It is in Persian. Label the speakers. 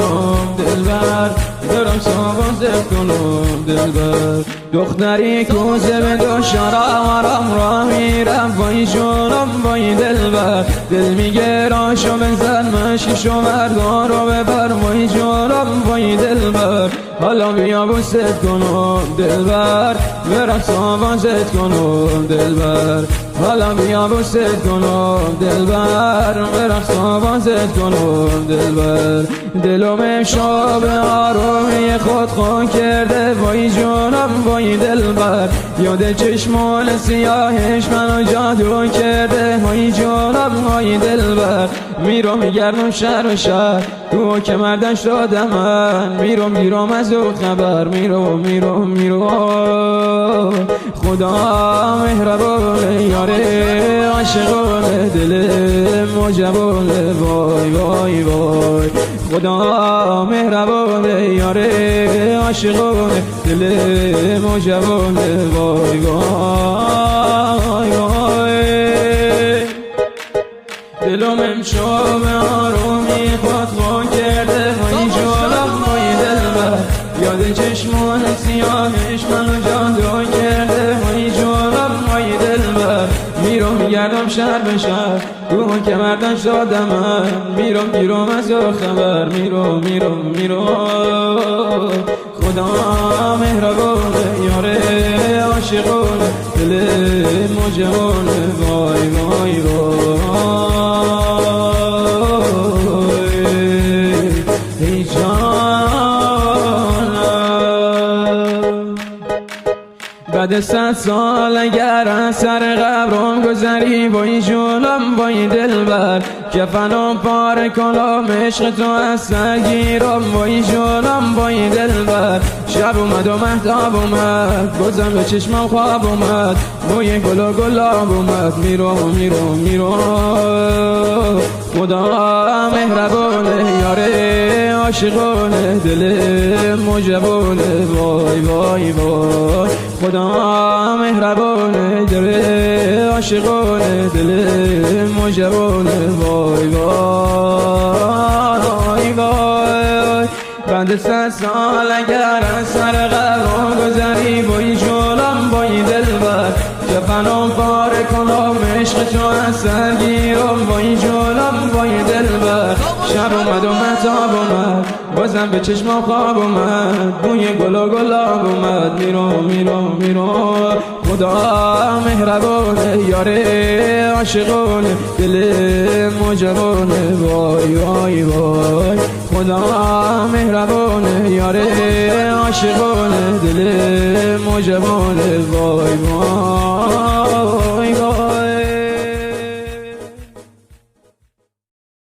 Speaker 1: کنم دلبر، برم سوازت کنم دلبر. دختری کوزه به دو شرارم راه میرم وای جونم وای دلبر. دل میگه راشو بزن مشکشو مردان رو ببر وای جونم وای دلبر. حالا بیا بوست کنم دلبر، برم سوازت کنم دلبر. حالا بیا بوست کنم دلبر، برم سوازت کنم دلبر. دلم امشب آرومی خود خون کرده وای جونم وای دلبر. یاد چشمان سیاهش منو جادو کرده وای جونم وای دلبر. میرم میگردم شهر و شهر تو که مردن شدم من. میرم از او خبر میرم خدا مهربانه یاره عاشقانه دل مجبانه وای وای وای. خدا مهربانه یاره عاشقانه دل مجبانه وای وای وای. دلم امشب آرومی خود کرده وای جونم وای دلبر. یاد چشمان سیاهش منو جادو کرده وای جونم وای دلبر. میرم میگردم شهر به شهر تو که مردن شدم من. میرم از او خبر میرم خدا مهربانه یاره عاشقانه دل مجبانه وای وای وای. ای جانم بعد 100 سال اگر از سر قبرم گذری وای جونم وای دلبر. کفنم پاره کنم عشق تو از سر گیرم وای جونم وای دلبر. شب اومد و مهتاب اومد بازم به چشمم خواب اومد. بوی گل و گلاب اومد. میرم خدا مهربانه یاره عاشقانه دل مجبانه وای وای وای. خدا مهربانه دل عاشقانه دل مجبانه وای وای وای. بعد 100 سال اگر از سر قبرم گذری وای جونم وای دلبر. کفنم پاره کنم عشق تو از سر گیرم وای جونم وای دلبر. شب اومد و مهتاب اومد بازم به چشمم خواب اومد. بوی گل و گلاب اومد. میرم خدا مهربانه یاره عاشقانه دل مجبانه وای وای وای. خدا مهربانه یاره عاشقانه دل مجبانه وای وای.